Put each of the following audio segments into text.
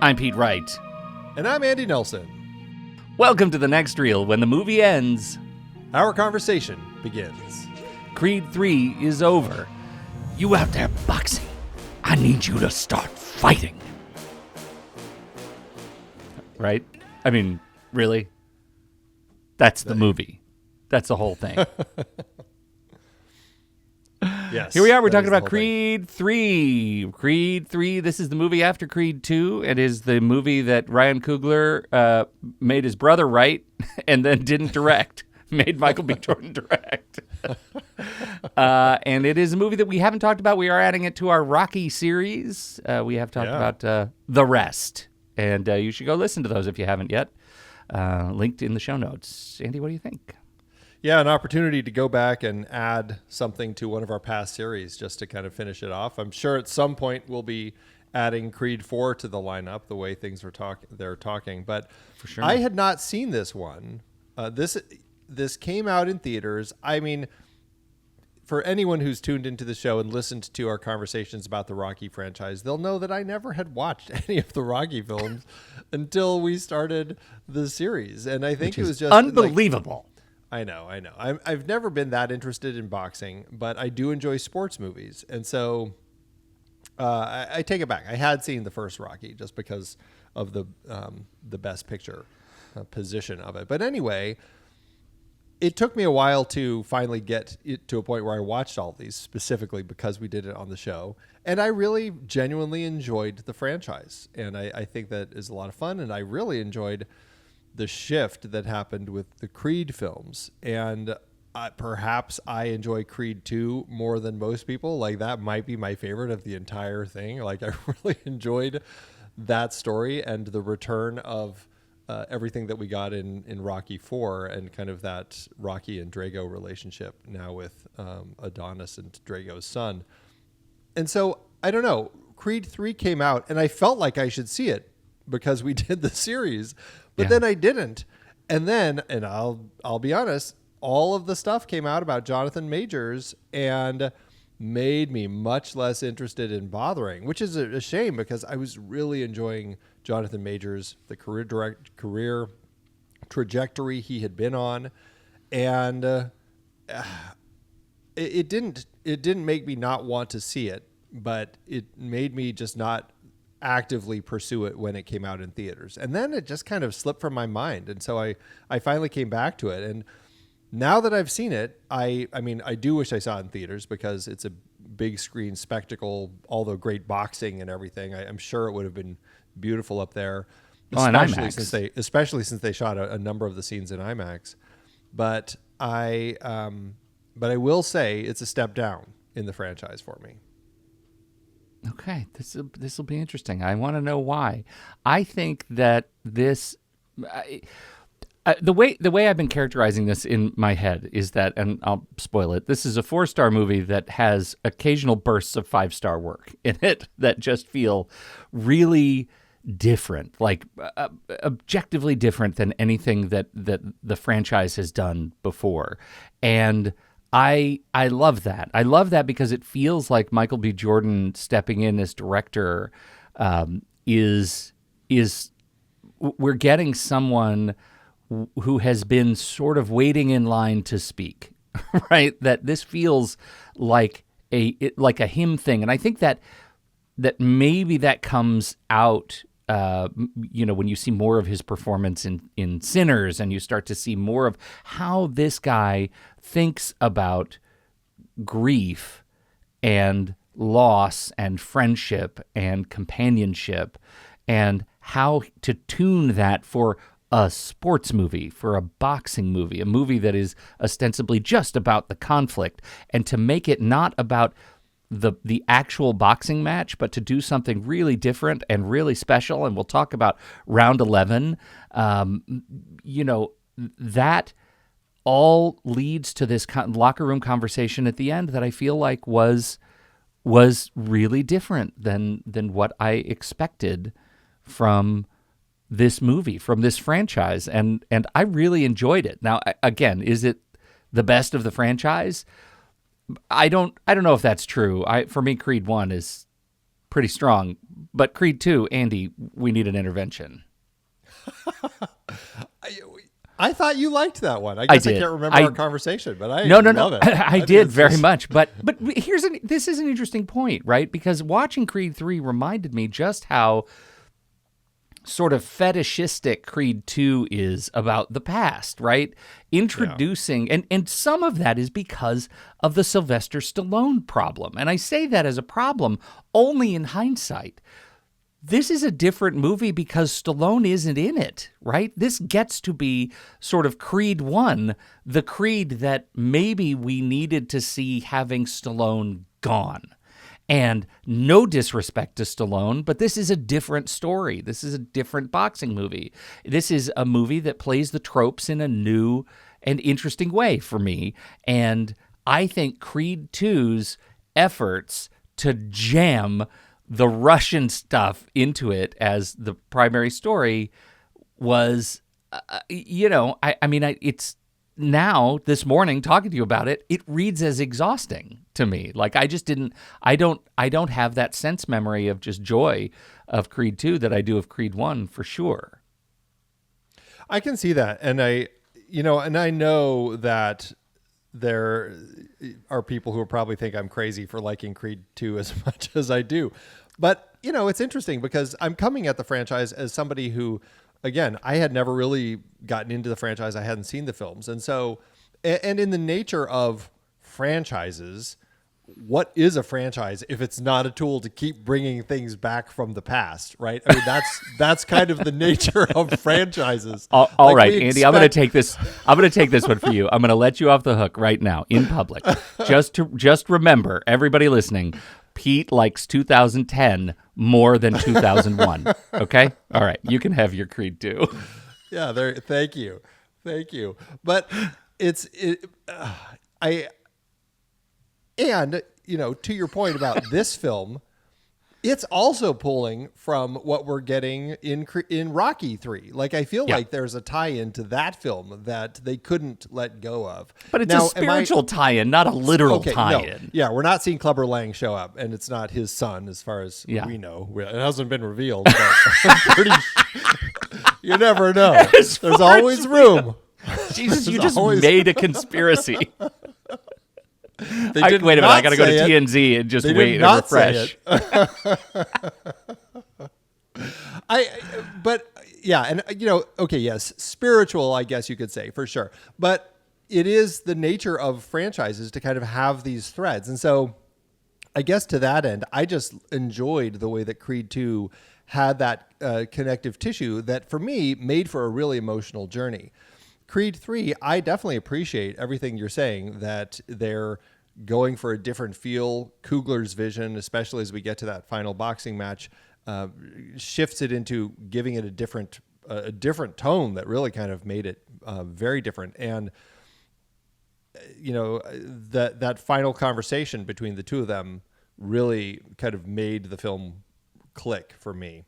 I'm Pete Wright. And I'm Andy Nelson. Welcome to the next reel. When the movie ends, our conversation begins. Creed 3 is over. You out there boxing, I need you to start fighting. Right? I mean, really? That's the movie. That's the whole thing. Yes. Here we are. We're talking about Creed 3. Creed 3, this is the movie after Creed 2. It is the movie that Ryan Coogler made his brother write and then didn't direct. Made Michael B. Jordan direct. And it is a movie that we haven't talked about. We are adding it to our Rocky series. We have talked about The Rest. And you should go listen to those if you haven't yet. Linked in the show notes. Andy, what do you think? Yeah, an opportunity to go back and add something to one of our past series just to kind of finish it off. I'm sure at some point we'll be adding Creed 4 to the lineup, the way things they're talking. But for sure, I had not seen this one. This came out in theaters. I mean, for anyone who's tuned into the show and listened to our conversations about the Rocky franchise, they'll know that I never had watched any of the Rocky films until we started the series. And I think it was just unbelievable. I know. I've never been that interested in boxing, but I do enjoy sports movies. And so I take it back. I had seen the first Rocky just because of the best picture position of it. But anyway, it took me a while to finally get it to a point where I watched all these specifically because we did it on the show. And I really genuinely enjoyed the franchise. And I think that is a lot of fun. And I really enjoyed the shift that happened with the Creed films. And perhaps I enjoy Creed 2 more than most people. Like, that might be my favorite of the entire thing. Like, I really enjoyed that story and the return of everything that we got in Rocky 4 and kind of that Rocky and Drago relationship now with Adonis and Drago's son. And so, I don't know, Creed 3 came out and I felt like I should see it because we did the series, but then I didn't. And then, and I'll be honest, all of the stuff came out about Jonathan Majors and made me much less interested in bothering, which is a shame because I was really enjoying Jonathan Majors, the career trajectory he had been on. And it didn't make me not want to see it, but it made me just not actively pursue it when it came out in theaters. And then it just kind of slipped from my mind. And so I finally came back to it. And now that I've seen it, I mean, I do wish I saw it in theaters because it's a big screen spectacle, all the great boxing and everything. I'm sure it would have been beautiful up there, especially since they shot a number of the scenes in IMAX. But I will say it's a step down in the franchise for me. Okay, this will be interesting. I want to know why. I think that this, the way I've been characterizing this in my head is that, and I'll spoil it, this is a 4-star movie that has occasional bursts of 5-star work in it that just feel really different, like objectively different than anything that the franchise has done before. And I love that. I love that because it feels like Michael B. Jordan stepping in as director is we're getting someone who has been sort of waiting in line to speak, right? That this feels like a him thing, and I think that maybe that comes out. When you see more of his performance in Sinners and you start to see more of how this guy thinks about grief and loss and friendship and companionship and how to tune that for a sports movie, for a boxing movie, a movie that is ostensibly just about the conflict, and to make it not about the actual boxing match, but to do something really different and really special. And we'll talk about round 11. That all leads to this locker room conversation at the end that I feel like was really different than what I expected from this movie, from this franchise. And I really enjoyed it. Now, again, is it the best of the franchise? I don't know if that's true. For me, Creed 1 is pretty strong. But Creed 2, Andy, we need an intervention. I thought you liked that one. I guess I can't remember our conversation, but I love it. I did very much. But this is an interesting point, right? Because watching Creed 3 reminded me just how sort of fetishistic Creed 2 is about the past, right? Introducing, and some of that is because of the Sylvester Stallone problem. And I say that as a problem only in hindsight. This is a different movie because Stallone isn't in it, right? This gets to be sort of Creed 1, the Creed that maybe we needed to see having Stallone gone. And no disrespect to Stallone, but this is a different story. This is a different boxing movie. This is a movie that plays the tropes in a new and interesting way for me. And I think Creed 2's efforts to jam the Russian stuff into it as the primary story was, it's now this morning talking to you about it, it reads as exhausting to me. Like I don't have that sense memory of just joy of Creed 2 that I do of Creed 1 for sure. I can see that. And I know that there are people who will probably think I'm crazy for liking Creed 2 as much as I do. But, it's interesting because I'm coming at the franchise as somebody who, again, I had never really gotten into the franchise. I hadn't seen the films. And so, and in the nature of franchises, what is a franchise if it's not a tool to keep bringing things back from the past, right? I mean, that's kind of the nature of franchises. All right, Andy, I'm going to take this one for you. I'm going to let you off the hook right now in public. Just remember, everybody listening, Pete likes 2010 more than 2001. Okay? All right, you can have your Creed 2. Yeah, thank you. But to your point about this film, it's also pulling from what we're getting in Rocky 3. Like, I feel like there's a tie-in to that film that they couldn't let go of. But it's a spiritual tie-in, not a literal tie-in. No. Yeah, we're not seeing Clubber Lang show up, and it's not his son as far as we know. It hasn't been revealed, but I'm you never know. There's always room. Jesus, you just made a conspiracy. Wait a minute, I got to go to TNZ and just wait and refresh. Yes, spiritual, I guess you could say, for sure. But it is the nature of franchises to kind of have these threads. And so I guess to that end, I just enjoyed the way that Creed 2 had that connective tissue that, for me, made for a really emotional journey. Creed 3, I definitely appreciate everything you're saying, that they're going for a different feel. Coogler's vision, especially as we get to that final boxing match, shifts it into giving it a different tone that really kind of made it very different. And, that final conversation between the two of them really kind of made the film click for me.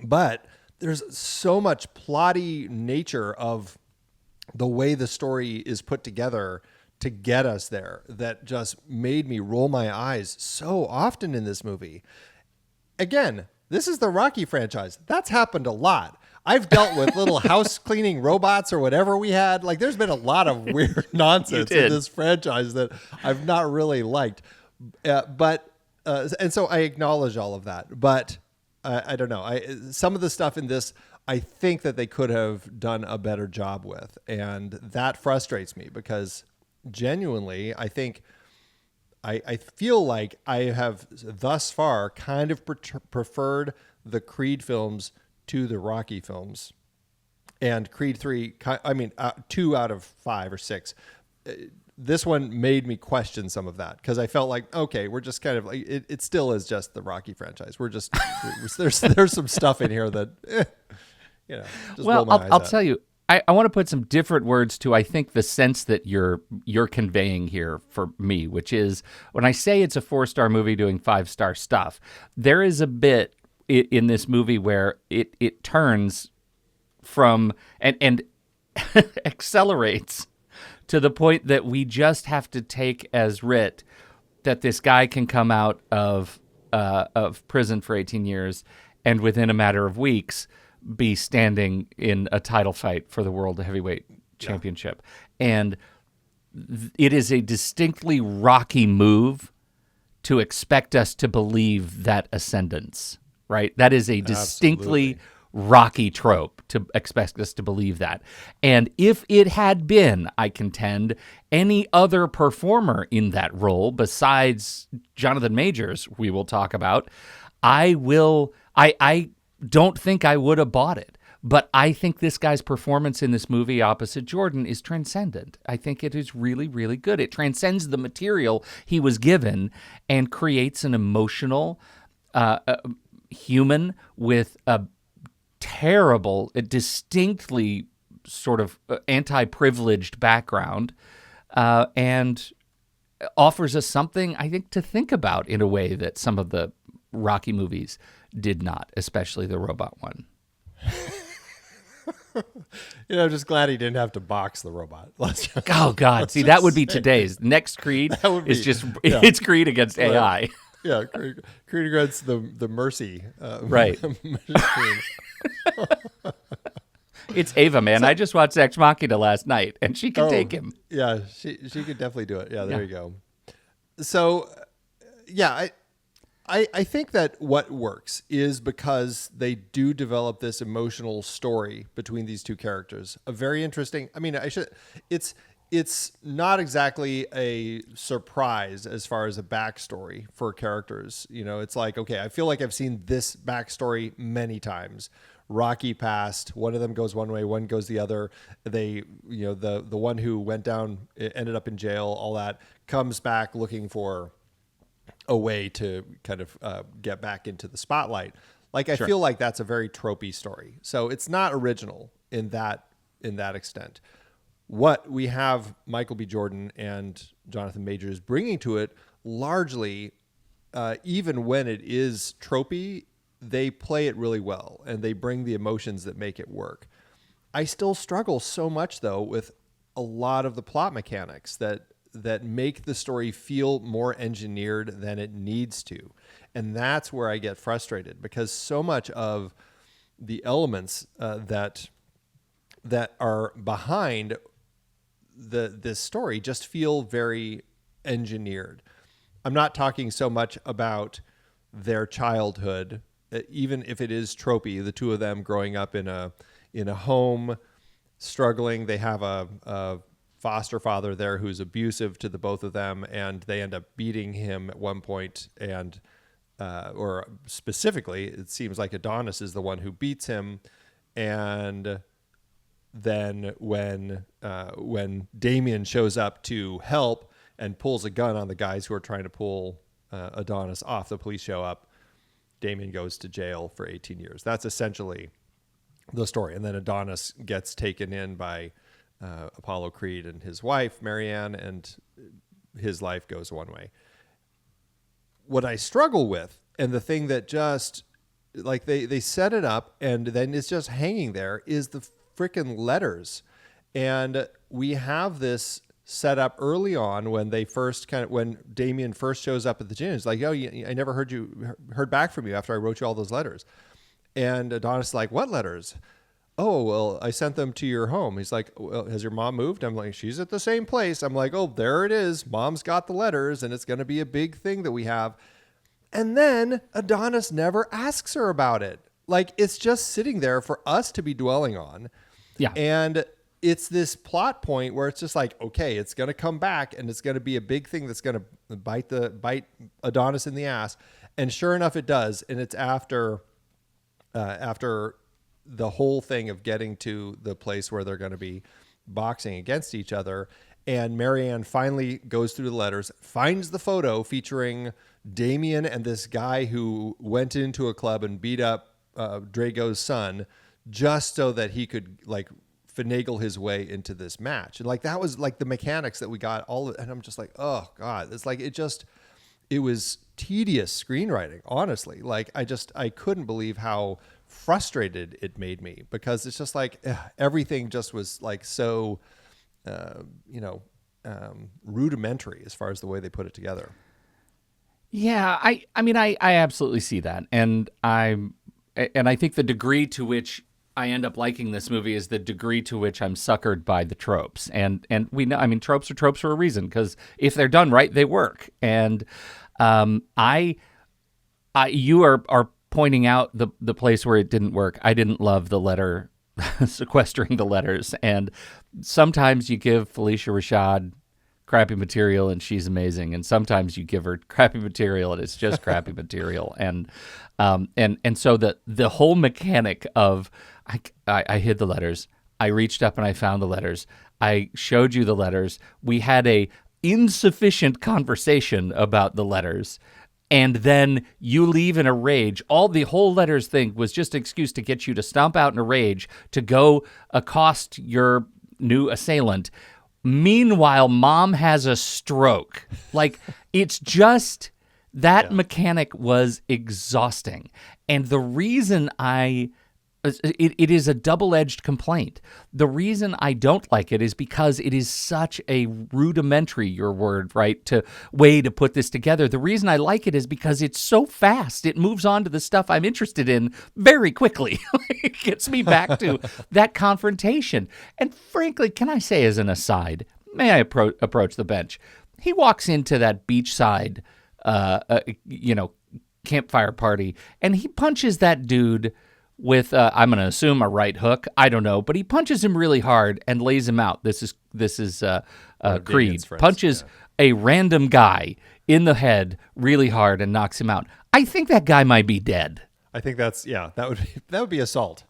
But there's so much plotty nature of the way the story is put together to get us there that just made me roll my eyes so often in this movie. Again, this is the Rocky franchise. That's happened a lot. I've dealt with little house cleaning robots or whatever we had. Like, there's been a lot of weird nonsense in this franchise that I've not really liked. And so I acknowledge all of that. But I don't know. Some of the stuff in this, I think that they could have done a better job with. And that frustrates me because genuinely, I think I feel like I have thus far kind of preferred the Creed films to the Rocky films. And Creed 3, 2 out of 5 or 6. This one made me question some of that because I felt like, okay, we're just kind of like, it still is just the Rocky franchise. We're just, there's some stuff in here that, just well, I'll tell you, I want to put some different words to, I think, the sense that you're conveying here for me, which is when I say it's a 4-star movie doing 5-star stuff, there is a bit in this movie where it turns from and accelerates to the point that we just have to take as writ that this guy can come out of of prison for 18 years, and within a matter of weeks, be standing in a title fight for the World Heavyweight Championship. And it is a distinctly Rocky move to expect us to believe that ascendance, right? That is a distinctly Rocky trope to expect us to believe that. And if it had been, I contend, any other performer in that role besides Jonathan Majors, we will talk about, I don't think I would have bought it. But I think this guy's performance in this movie opposite Jordan is transcendent. I think it is really, really good. It transcends the material he was given and creates an emotional human with a terrible, distinctly sort of anti-privileged background, and offers us something, I think, to think about in a way that some of the Rocky movies did not, especially the robot one. I'm just glad he didn't have to box the robot. Oh God! See, that would be today's next Creed. Is just it's Creed against AI. Yeah, Creed against the Mercy. Right. It's Ava, man. So, I just watched Ex Machina last night, and she can take him. Yeah, she could definitely do it. Yeah, there you go. So, yeah, I think that what works is because they do develop this emotional story between these two characters. A very interesting. I mean, it's not exactly a surprise as far as a backstory for characters. It's like, okay, I feel like I've seen this backstory many times. Rocky passed. One of them goes one way, one goes the other. They, the one who went down ended up in jail. All that comes back looking for a way to kind of get back into the spotlight. Like, I feel like that's a very tropey story. So it's not original in that extent. What we have Michael B. Jordan and Jonathan Majors bringing to it, largely, even when it is tropey, they play it really well and they bring the emotions that make it work. I still struggle so much, though, with a lot of the plot mechanics that make the story feel more engineered than it needs to. And that's where I get frustrated, because so much of the elements that are behind this story just feel very engineered. I'm not talking so much about their childhood, even if it is tropey, the two of them growing up in a home, struggling. They have a foster father there who's abusive to the both of them, and they end up beating him at one point, and or specifically, it seems like Adonis is the one who beats him. And then when Damian shows up to help and pulls a gun on the guys who are trying to pull Adonis off, the police show up. Damian goes to jail for 18 years. That's essentially the story. And then Adonis gets taken in by Apollo Creed and his wife, Marianne, and his life goes one way. What I struggle with, and the thing that just, like, they set it up and then it's just hanging there, is the freaking letters. And we have this set up early on when when Damian first shows up at the gym. It's like, I never heard back from you after I wrote you all those letters. And Adonis is like, what letters? Oh, well, I sent them to your home. He's like, well, has your mom moved? I'm like, she's at the same place. I'm like, oh, there it is. Mom's got the letters, and it's going to be a big thing that we have. And then Adonis never asks her about it. Like, it's just sitting there for us to be dwelling on. Yeah. And it's this plot point where it's just like, okay, it's going to come back and it's going to be a big thing that's going to bite Adonis in the ass. And sure enough, it does. And it's after the whole thing of getting to the place where they're going to be boxing against each other. And Marianne finally goes through the letters, finds the photo featuring Damian and this guy who went into a club and beat up Drago's son just so that he could, like, finagle his way into this match. And, like, that was like the mechanics that we got and I'm just like, oh God, it's like, it was tedious screenwriting, honestly. Like, I couldn't believe how frustrated it made me, because it's just like everything just was like so, rudimentary as far as the way they put it together. Yeah, I mean, I absolutely see that, and I think the degree to which I end up liking this movie is the degree to which I'm suckered by the tropes, and we know, I mean, tropes are tropes for a reason, because if they're done right, they work, and I you are pointing out the place where it didn't work. I didn't love the letter sequestering the letters, and sometimes you give Felicia Rashad crappy material and she's amazing, and sometimes you give her crappy material and it's just crappy material, and so the whole mechanic of I hid the letters, I reached up and I found the letters, I showed you the letters, we had a insufficient conversation about the letters, and then you leave in a rage. The whole letters thing was just an excuse to get you to stomp out in a rage, to go accost your new assailant. Meanwhile, mom has a stroke. Like, it's just, that mechanic was exhausting. And the reason it is a double-edged complaint. The reason I don't like it is because it is such a rudimentary, your word, right, way to put this together. The reason I like it is because it's so fast. It moves on to the stuff I'm interested in very quickly. It gets me back to that confrontation. And frankly, can I say as an aside, may I approach the bench? He walks into that beachside, campfire party, and he punches that dude with I'm going to assume a right hook. I don't know, but he punches him really hard and lays him out. This is Creed punches a random guy in the head really hard and knocks him out. I think that guy might be dead. I think that would be assault.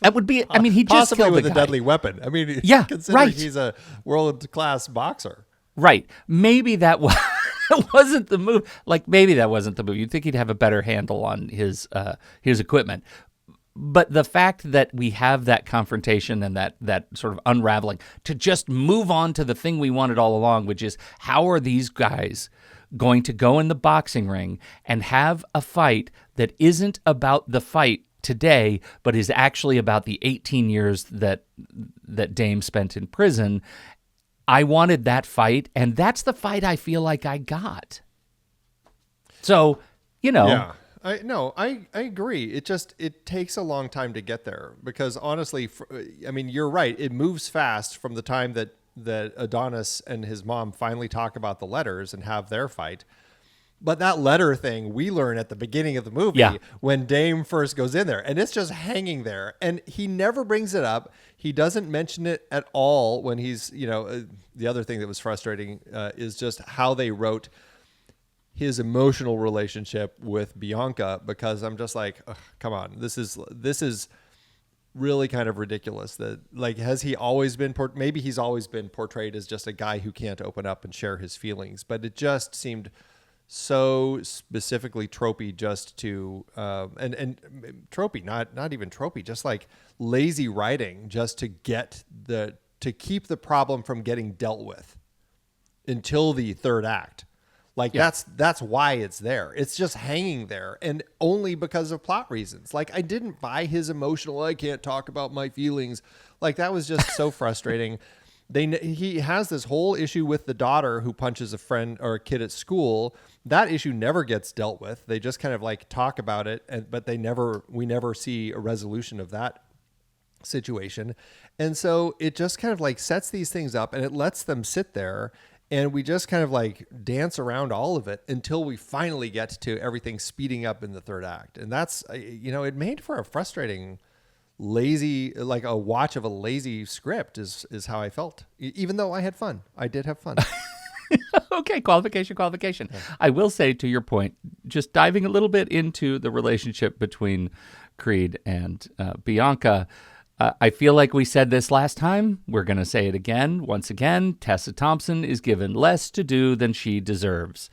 That would be. I mean, he just possibly killed with a a guy. deadly weapon. I mean, Yeah, considering right. he's a world-class boxer. Right. Maybe that wasn't the move. Like, maybe that wasn't the move. You'd think he'd have a better handle on his equipment. But the fact that we have that confrontation and that sort of unraveling to just move on to the thing we wanted all along, which is, how are these guys going to go in the boxing ring and have a fight that isn't about the fight today, but is actually about the 18 years that Dame spent in prison. I wanted that fight, and that's the fight I feel like I got. So, Yeah. I agree. It takes a long time to get there, because honestly, I mean, you're right. It moves fast from the time that Adonis and his mom finally talk about the letters and have their fight. But that letter thing we learn at the beginning of the movie, when Dame first goes in there, and it's just hanging there, and he never brings it up. He doesn't mention it at all when he's, the other thing that was frustrating is just how they wrote his emotional relationship with Bianca, because I'm just like, come on, this is really kind of ridiculous. That, like, has he always been maybe he's always been portrayed as just a guy who can't open up and share his feelings, but it just seemed so specifically tropey, just to and tropey, not even tropey, just like lazy writing, just to keep the problem from getting dealt with until the third act. Like, that's why it's there. It's just hanging there, and only because of plot reasons. Like, I didn't buy his emotional, I can't talk about my feelings. Like, that was just so frustrating. He has this whole issue with the daughter who punches a friend or a kid at school. That issue never gets dealt with. They just kind of like talk about it, but we never see a resolution of that situation. And so it just kind of like sets these things up, and it lets them sit there. And we just kind of like dance around all of it until we finally get to everything speeding up in the third act. And that's, it made for a frustrating, lazy, like a watch of a lazy script is how I felt. Even though I had fun. I did have fun. Okay, qualification. Yeah. I will say, to your point, just diving a little bit into the relationship between Creed and Bianca, I feel like we said this last time. We're going to say it again. Once again, Tessa Thompson is given less to do than she deserves.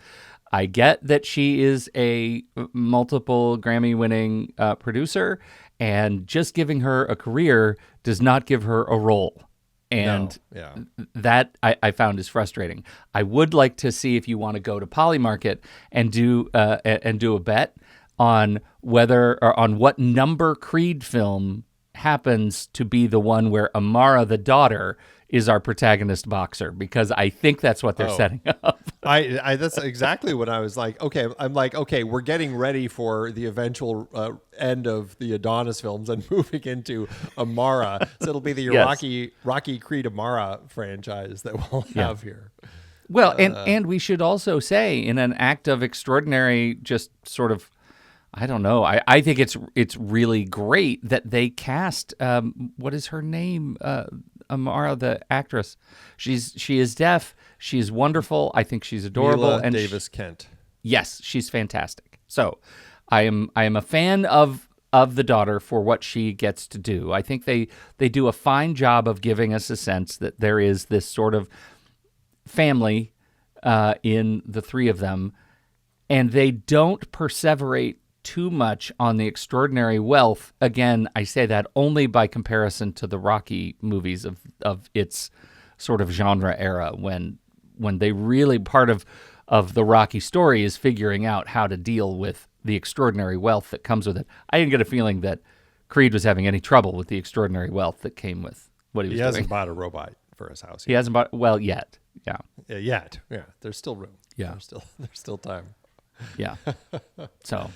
I get that she is a multiple Grammy-winning producer, and just giving her a career does not give her a role. And that I found is frustrating. I would like to see if you want to go to Polymarket and do a bet on what number Creed film happens to be the one where Amara, the daughter, is our protagonist boxer, because I think that's what they're Oh. setting up. I that's exactly what I was like. Okay, I'm like, okay, we're getting ready for the eventual end of the Adonis films and moving into Amara. So it'll be the Yes. Rocky Creed Amara franchise that we'll have here. Well, and we should also say, in an act of extraordinary, just sort of, I don't know. I think it's really great that they cast what is her name? Amara, the actress. She is deaf. She's wonderful. I think she's adorable. Mila And Davis Kent. yes, she's fantastic. So I am a fan of the daughter for what she gets to do. I think they do a fine job of giving us a sense that there is this sort of family in the three of them, and they don't perseverate too much on the extraordinary wealth. Again, I say that only by comparison to the Rocky movies of its sort of genre era, when they really, part of the Rocky story is figuring out how to deal with the extraordinary wealth that comes with it. I didn't get a feeling that Creed was having any trouble with the extraordinary wealth that came with what he was He doing. hasn't bought a robot for his house He yet. hasn't bought, well, yet. Yeah. Yet. Yeah, there's still room. Yeah. There's still time. Yeah. So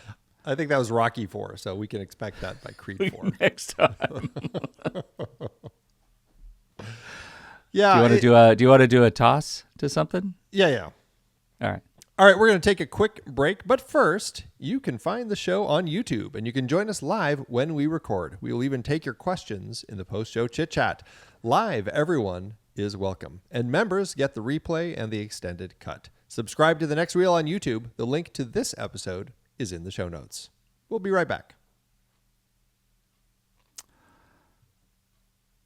I think that was Rocky 4, so we can expect that by Creed 4. next time. Yeah. Do you want to do a toss to something? Yeah. All right. All right, we're going to take a quick break, but first, you can find the show on YouTube, and you can join us live when we record. We will even take your questions in the post-show chit-chat. Live, everyone is welcome, and members get the replay and the extended cut. Subscribe to The Next Reel on YouTube. The link to this episode is in the show notes. We'll be right back.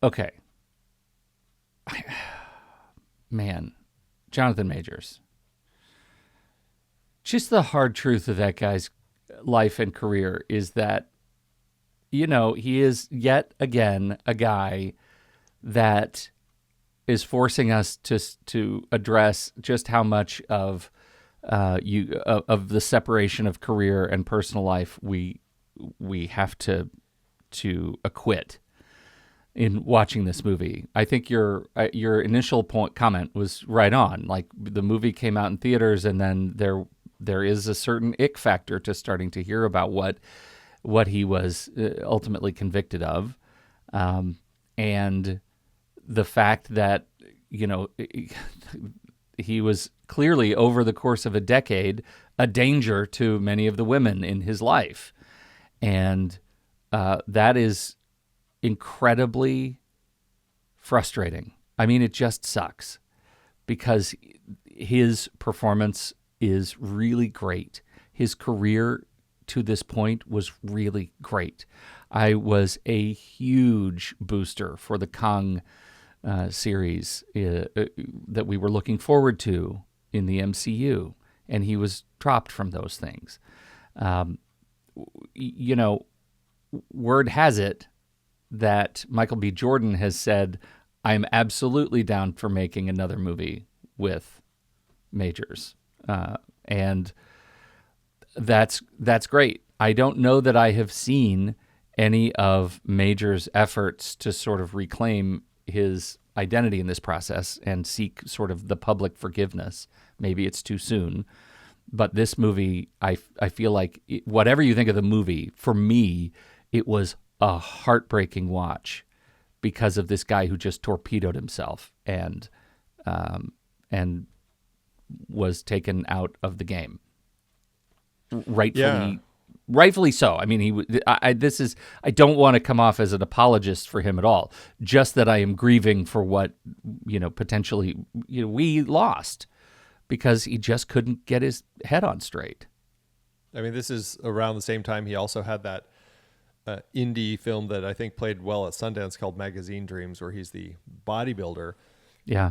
Okay. Man, Jonathan Majors. Just the hard truth of that guy's life and career is that, he is yet again a guy that is forcing us to address just how much of of the separation of career and personal life we have to acquit in watching this movie. I think your initial comment was right on. Like, the movie came out in theaters, and then there is a certain ick factor to starting to hear about what he was ultimately convicted of, and the fact that he was clearly, over the course of a decade, a danger to many of the women in his life, and that is incredibly frustrating. I mean, it just sucks, because his performance is really great. His career to this point was really great. I was a huge booster for the Kong series that we were looking forward to in the MCU, and he was dropped from those things. Word has it that Michael B. Jordan has said, I'm absolutely down for making another movie with Majors. And that's great. I don't know that I have seen any of Majors' efforts to sort of reclaim his identity in this process and seek sort of the public forgiveness. Maybe it's too soon. But this movie, I feel like, whatever you think of the movie, for me, it was a heartbreaking watch because of this guy who just torpedoed himself and was taken out of the game. Rightfully so. I mean, I don't want to come off as an apologist for him at all. Just that I am grieving for what, potentially, we lost, because he just couldn't get his head on straight. I mean, this is around the same time he also had that indie film that I think played well at Sundance called Magazine Dreams, where he's the bodybuilder. Yeah.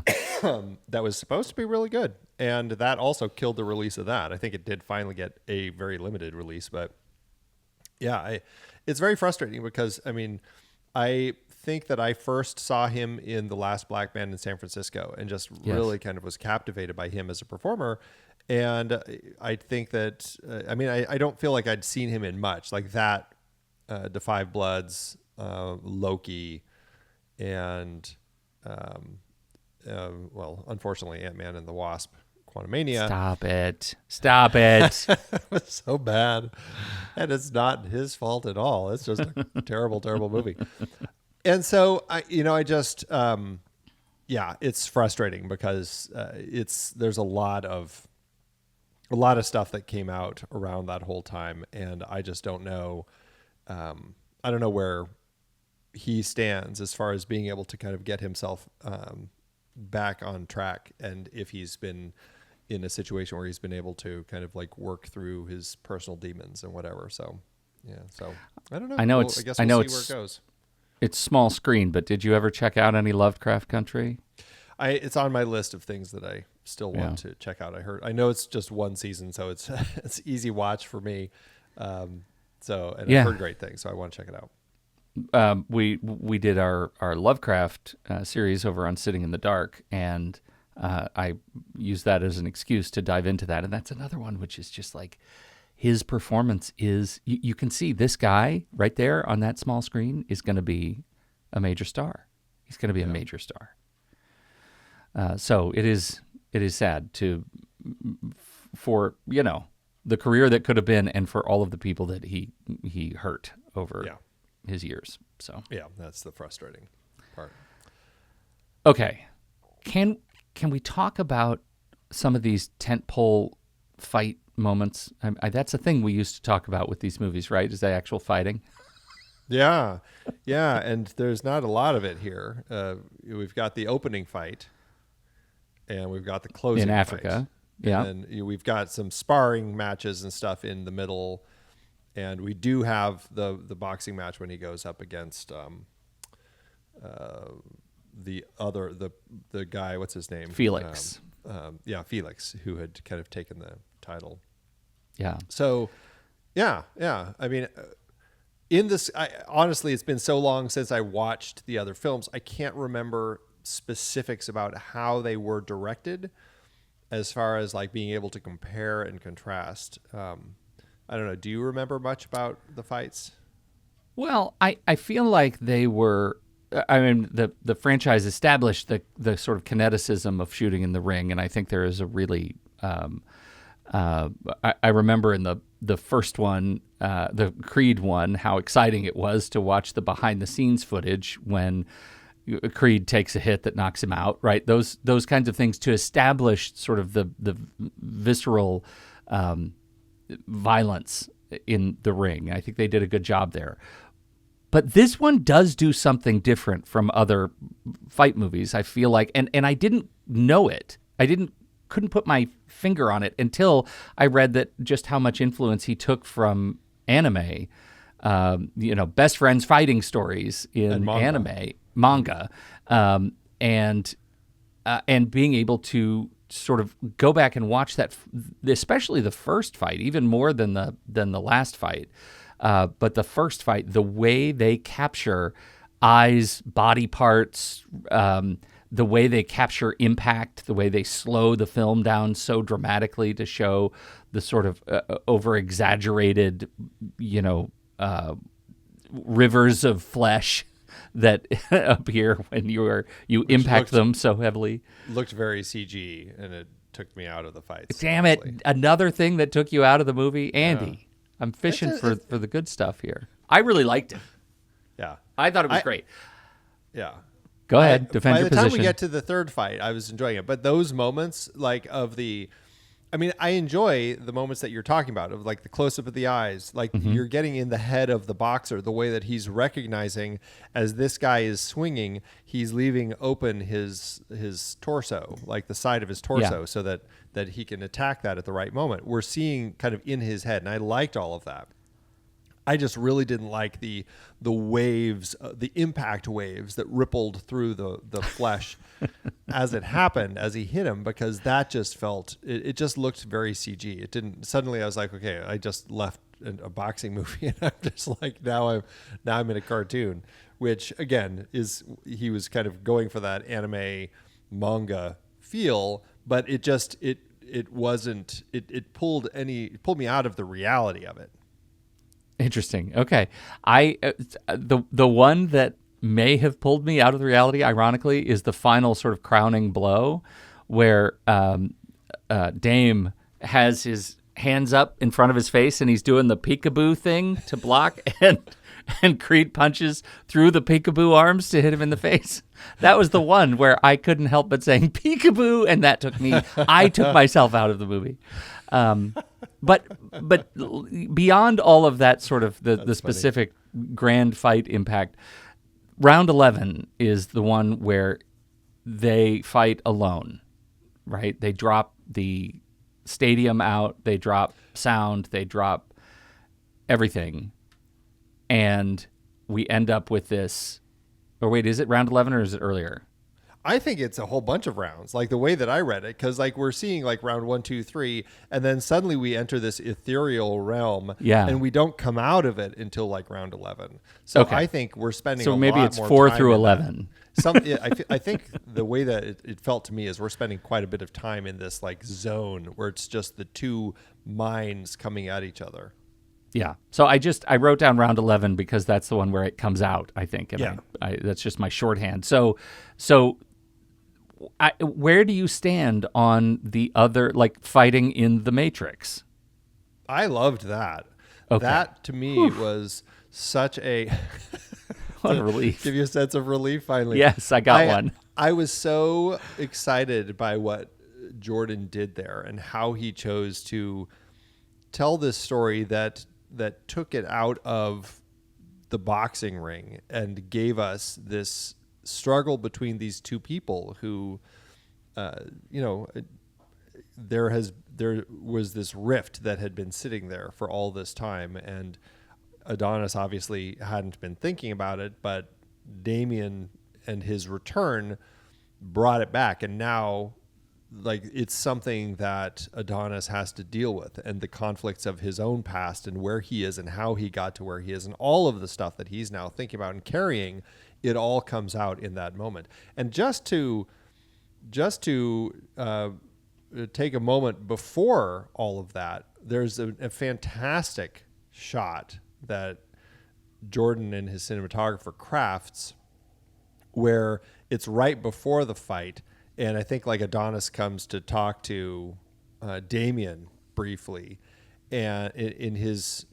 That was supposed to be really good. And that also killed the release of that. I think it did finally get a very limited release. But yeah, it's very frustrating because, I mean, I think that I first saw him in The Last Black Man in San Francisco and just really kind of was captivated by him as a performer. And I think that, I don't feel like I'd seen him in much like that. Da 5 Bloods, Loki, and well, unfortunately, Ant-Man and the Wasp, Quantumania. Stop it. It was so bad, and it's not his fault at all. It's just a terrible, terrible movie. And so I just, it's frustrating because there's a lot of stuff that came out around that whole time, and I just don't know. I don't know where he stands as far as being able to kind of get himself back on track, and if he's been in a situation where he's been able to kind of like work through his personal demons and whatever. So I don't know. I know I guess we'll see where it goes. It's small screen, but did you ever check out any Lovecraft Country? It's on my list of things that I still want to check out. I know it's just one season, so it's it's easy watch for me. I've heard great things, so I want to check it out. We did our Lovecraft series over on Sitting in the Dark, and I used that as an excuse to dive into that. And that's another one which is just like his performance is, you can see this guy right there on that small screen is going to be a major star. He's going to be a major star. So it is sad for the career that could have been, and for all of the people that he hurt over his years. So that's the frustrating part. Okay, can we talk about some of these tentpole fight moments? That's a thing we used to talk about with these movies, right? Is the actual fighting? Yeah, and there's not a lot of it here. We've got the opening fight, and we've got the closing in Africa. Fight. And then we've got some sparring matches and stuff in the middle, and we do have the boxing match when he goes up against the guy. What's his name? Felix. Felix, who had kind of taken the title. Yeah. So, yeah. I mean, honestly, it's been so long since I watched the other films. I can't remember specifics about how they were directed, as far as like being able to compare and contrast. I don't know. Do you remember much about the fights? Well, I feel like they were. I mean, the franchise established the sort of kineticism of shooting in the ring, and I think there is a really. I remember in the first one, the Creed one, how exciting it was to watch the behind the scenes footage when Creed takes a hit that knocks him out. Right, those kinds of things to establish sort of the visceral violence in the ring. I think they did a good job there. But this one does do something different from other fight movies, I feel like, and I didn't know it. Couldn't put my finger on it until I read that just how much influence he took from anime, best friends fighting stories in manga, and being able to sort of go back and watch that, especially the first fight, even more than the last fight. But the first fight, the way they capture eyes, body parts, the way they capture impact, the way they slow the film down so dramatically to show the sort of over-exaggerated, rivers of flesh that appear when you impact them so heavily. Looked very CG, and it took me out of the fights. Damn honestly. It! Another thing that took you out of the movie, Andy. Yeah. I'm fishing for the good stuff here. I really liked it. Yeah. I thought it was great. Yeah. Go ahead. Defend your position. By the time we get to the third fight, I was enjoying it. But those moments, I enjoy the moments that you're talking about, of like the close-up of the eyes. Like you're getting in the head of the boxer, the way that he's recognizing as this guy is swinging, he's leaving open his torso, like the side of his torso, so that he can attack that at the right moment. We're seeing kind of in his head, and I liked all of that. I just really didn't like the waves, the impact waves that rippled through the flesh as it happened, as he hit him, because that just it just looked very CG. It didn't. Suddenly I was like, okay, I just left a boxing movie, and I'm just like, now I'm in a cartoon, which again he was kind of going for that anime manga feel, but it wasn't. It pulled me out of the reality of it. Interesting. Okay, the one that may have pulled me out of the reality, ironically, is the final sort of crowning blow where Dame has his hands up in front of his face and he's doing the peekaboo thing to block and Creed punches through the peekaboo arms to hit him in the face. That was the one where I couldn't help but saying peekaboo, and I took myself out of the movie. But beyond all of that sort of the specific grand fight impact, round 11 is the one where they fight alone, right? They drop the stadium out, they drop sound, they drop everything. And we end up with this, or wait, is it round 11 or is it earlier? I think it's a whole bunch of rounds, like the way that I read it, because like we're seeing like round 1, 2, 3, and then suddenly we enter this ethereal realm, and we don't come out of it until like round 11. So I think we're spending so a maybe lot it's more 4 time through in 11. I think the way that it felt to me is we're spending quite a bit of time in this like zone where it's just the two minds coming at each other. Yeah. So I wrote down round 11 because that's the one where it comes out, I think. And that's just my shorthand. So where do you stand on the other, like fighting in the Matrix? I loved that. Okay. That to me was such a what a relief. Give you a sense of relief finally. Yes, I got one. I was so excited by what Jordan did there and how he chose to tell this story that took it out of the boxing ring and gave us this struggle between these two people who, there was this rift that had been sitting there for all this time, and Adonis obviously hadn't been thinking about it, but Damian and his return brought it back, and now like it's something that Adonis has to deal with, and the conflicts of his own past and where he is and how he got to where he is and all of the stuff that he's now thinking about and carrying, it all comes out in that moment. And just to take a moment before all of that, there's a fantastic shot that Jordan and his cinematographer crafts where it's right before the fight. And I think like Adonis comes to talk to Damian briefly, and in his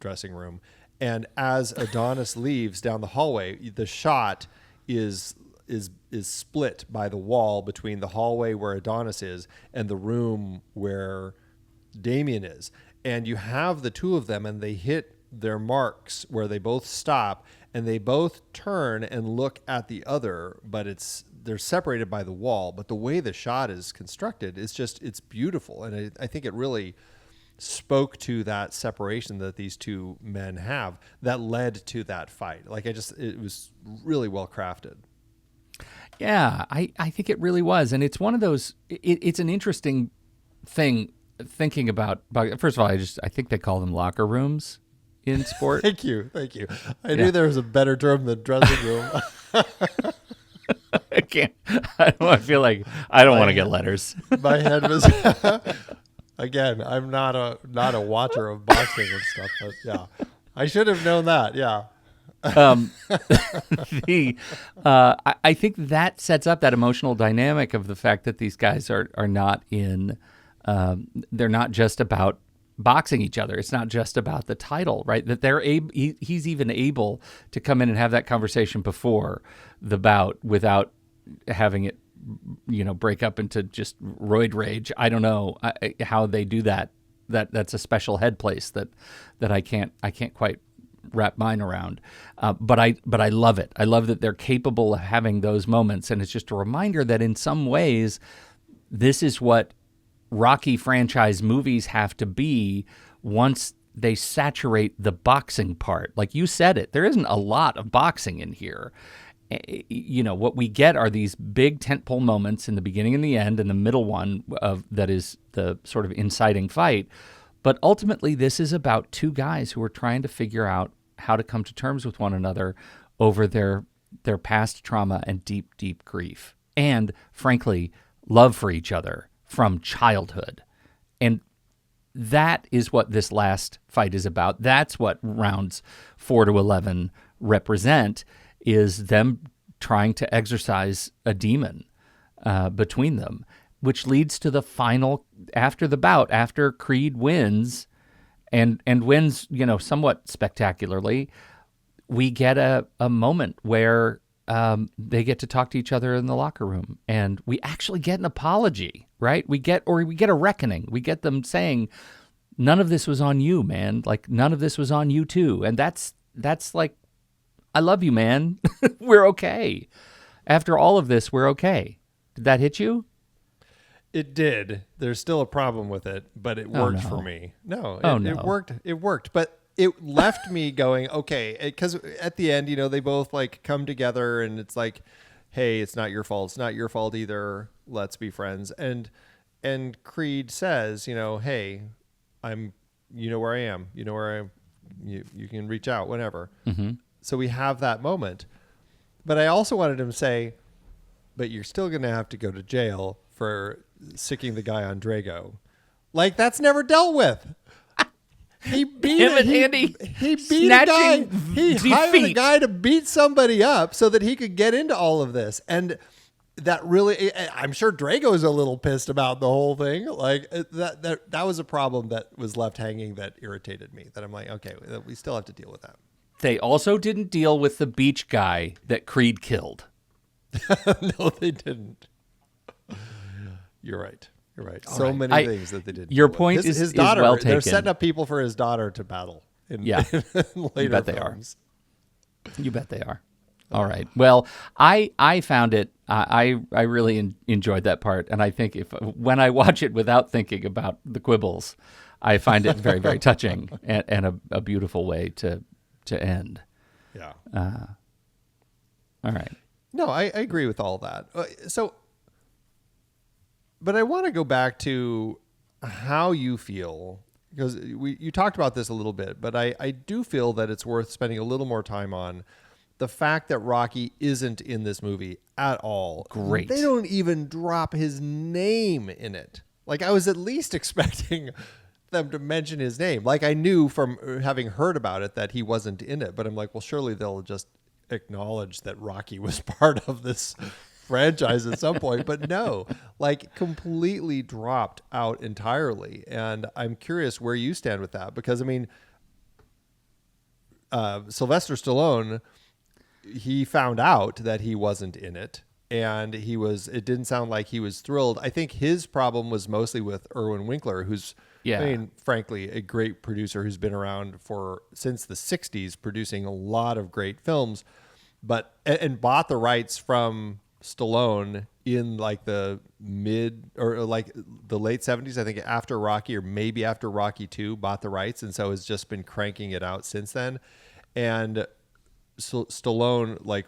dressing room. And as Adonis leaves down the hallway, the shot is split by the wall between the hallway where Adonis is and the room where Damian is. And you have the two of them, and they hit their marks where they both stop, and they both turn and look at the other, but they're separated by the wall. But the way the shot is constructed, it's beautiful. And I think it really spoke to that separation that these two men have that led to that fight. Like it was really well crafted. Yeah, I think it really was. And it's one of those, it's an interesting thing thinking about, first of all, I think they call them locker rooms in sport. Thank you. I knew there was a better term than dressing room. I can't. I feel like I don't want to get letters. My head was. Again, I'm not a watcher of boxing and stuff, but yeah, I should have known that. Yeah. I think that sets up that emotional dynamic of the fact that these guys are not in. They're not just about boxing each other. It's not just about the title, right? That they're he's even able to come in and have that conversation before the bout without having it, break up into just roid rage. I don't know how they do that. That's a special head place that I can't quite wrap mine around. But I love it. I love that they're capable of having those moments, and it's just a reminder that in some ways, this is what Rocky franchise movies have to be once they saturate the boxing part. Like you said it, there isn't a lot of boxing in here. What we get are these big tentpole moments in the beginning and the end, and the middle one that is the sort of inciting fight. But ultimately, this is about two guys who are trying to figure out how to come to terms with one another over their past trauma and deep, deep grief. And frankly, love for each other from childhood. And that is what this last fight is about. That's what rounds 4 to 11 represent is them trying to exorcise a demon between them, which leads to the final, after the bout, after Creed wins, and wins, somewhat spectacularly, we get a moment where they get to talk to each other in the locker room, and we actually get an apology, right? We get a reckoning. We get them saying, none of this was on you, man. Like, none of this was on you too. And that's like, I love you, man. We're okay. After all of this, we're okay. Did that hit you? It did. There's still a problem with it, but it worked for me. No, it worked. It worked, but it left me going, okay, because at the end, they both like come together, and it's like, hey, it's not your fault. It's not your fault either. Let's be friends. And Creed says, hey, you know where I am. You know where I am. You can reach out whenever. Mm-hmm. So we have that moment. But I also wanted him to say, but you're still going to have to go to jail for sicking the guy on Drago. Like, that's never dealt with. He beat him and Andy. He beat a guy. He hired a guy to beat somebody up so that he could get into all of this. And that really, I'm sure Drago's a little pissed about the whole thing. Like, that was a problem that was left hanging that irritated me. That I'm like, okay, we still have to deal with that. They also didn't deal with the beach guy that Creed killed. No, they didn't. You're right. You're right. So many things that they didn't. Your point his daughter, is well taken. They're setting up people for his daughter to battle. In later you bet films. They are. You bet they are. All right. Well, I found it. I really enjoyed that part, and I think when I watch it without thinking about the quibbles, I find it very, very touching and a beautiful way to end. Yeah. All right. No, I agree with all that. But I want to go back to how you feel, because you talked about this a little bit, but I do feel that it's worth spending a little more time on the fact that Rocky isn't in this movie at all. Great. They don't even drop his name in it. Like, I was at least expecting them to mention his name. Like, I knew from having heard about it that he wasn't in it, but I'm like, well, surely they'll just acknowledge that Rocky was part of this franchise at some point. But no, like, completely dropped out entirely. And I'm curious where you stand with that, because I mean, Sylvester Stallone, he found out that he wasn't in it, and it didn't sound like he was thrilled. I think his problem was mostly with Irwin Winkler, who's, I mean, frankly, a great producer who's been around since the 60s, producing a lot of great films, and bought the rights from Stallone in like the mid or like the late 70s, I think, after Rocky, or maybe after Rocky 2, bought the rights, and so has just been cranking it out since then. And Stallone like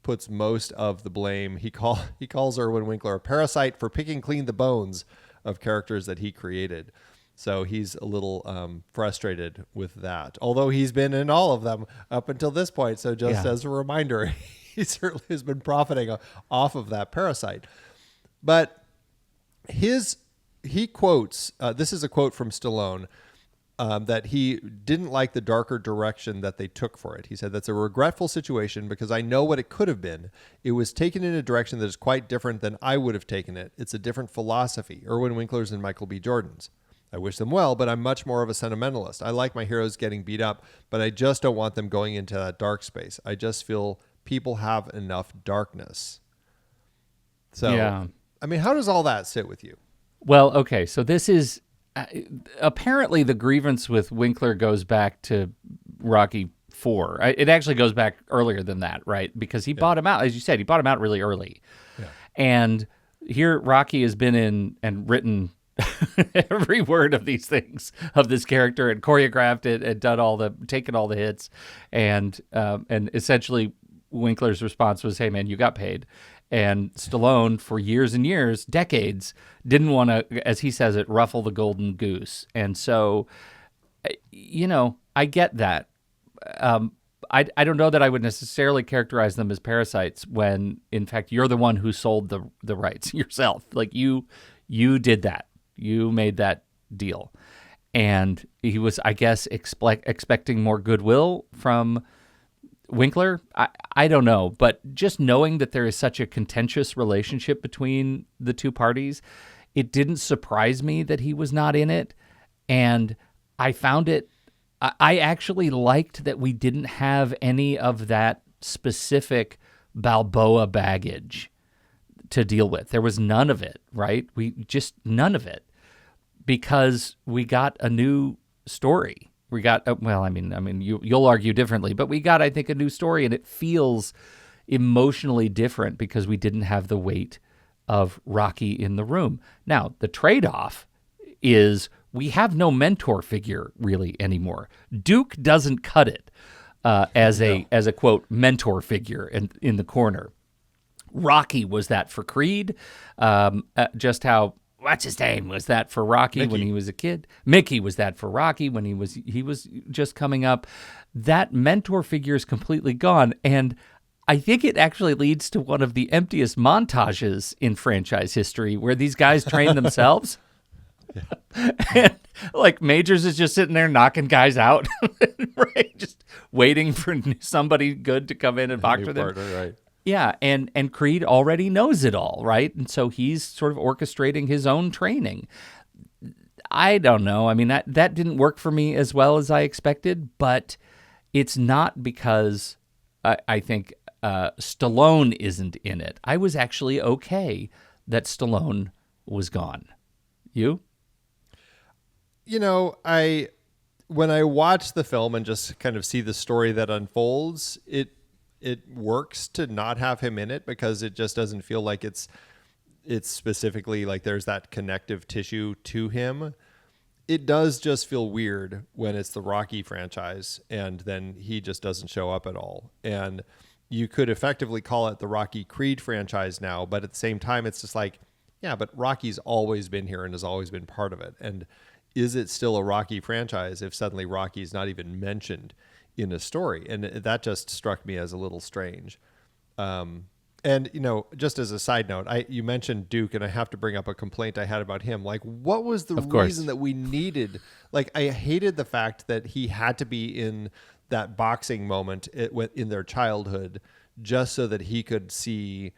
puts most of the blame. He calls Irwin Winkler a parasite for picking clean the bones of characters that he created. So he's a little frustrated with that, although he's been in all of them up until this point. So just as a reminder, he certainly has been profiting off of that parasite. But he quotes, this is a quote from Stallone, that he didn't like the darker direction that they took for it. He said, "That's a regretful situation because I know what it could have been. It was taken in a direction that is quite different than I would have taken it. It's a different philosophy, Irwin Winkler's and Michael B. Jordan's. I wish them well, but I'm much more of a sentimentalist. I like my heroes getting beat up, but I just don't want them going into that dark space. I just feel people have enough darkness." So, I mean, how does all that sit with you? Well, okay, so this is apparently the grievance with Winkler goes back to Rocky 4. It actually goes back earlier than that, right? Because he bought him out, as you said, he bought him out really early. Yeah. And here Rocky has been in and written every word of these things, of this character, and choreographed it and taken all the hits. And essentially Winkler's response was, "Hey man, you got paid." And Stallone, for years and years, decades, didn't want to, as he says it, ruffle the golden goose. And so, I get that. I don't know that I would necessarily characterize them as parasites when, in fact, you're the one who sold the rights yourself. Like, you did that. You made that deal. And he was, I guess, expecting more goodwill from Winkler, I don't know, but just knowing that there is such a contentious relationship between the two parties, it didn't surprise me that he was not in it. And I found it, I actually liked that we didn't have any of that specific Balboa baggage to deal with. There was none of it, right? None of it, because we got a new story. We got, you'll argue differently, but we got, I think, a new story, and it feels emotionally different because we didn't have the weight of Rocky in the room. Now, the trade-off is we have no mentor figure really anymore. Duke doesn't cut it as a quote mentor figure in the corner. Rocky was that for Creed, just how what's his name was that for Rocky when he was a kid. Mickey was that for Rocky when he was just coming up. That mentor figure is completely gone, and I think it actually leads to one of the emptiest montages in franchise history, where these guys train themselves. And like Majors is just sitting there knocking guys out, right? Just waiting for somebody good to come in and box with him. Partner, right. Yeah, and Creed already knows it all, right? And so he's sort of orchestrating his own training. I don't know. I mean, that didn't work for me as well as I expected, but it's not because I think Stallone isn't in it. I was actually okay that Stallone was gone. You? You know, when I watch the film and just kind of see the story that unfolds, it works to not have him in it, because it just doesn't feel like it's specifically like there's that connective tissue to him. It does just feel weird when it's the Rocky franchise and then he just doesn't show up at all. And you could effectively call it the Rocky Creed franchise now, but at the same time, it's just like, yeah, but Rocky's always been here and has always been part of it. And is it still a Rocky franchise if suddenly Rocky's not even mentioned in a story? And that just struck me as a little strange. And, you know, just as a side note, you mentioned Duke, and I have to bring up a complaint I had about him. Like, what was the reason that we needed? Like, I hated the fact that he had to be in that boxing moment in their childhood just so that he could see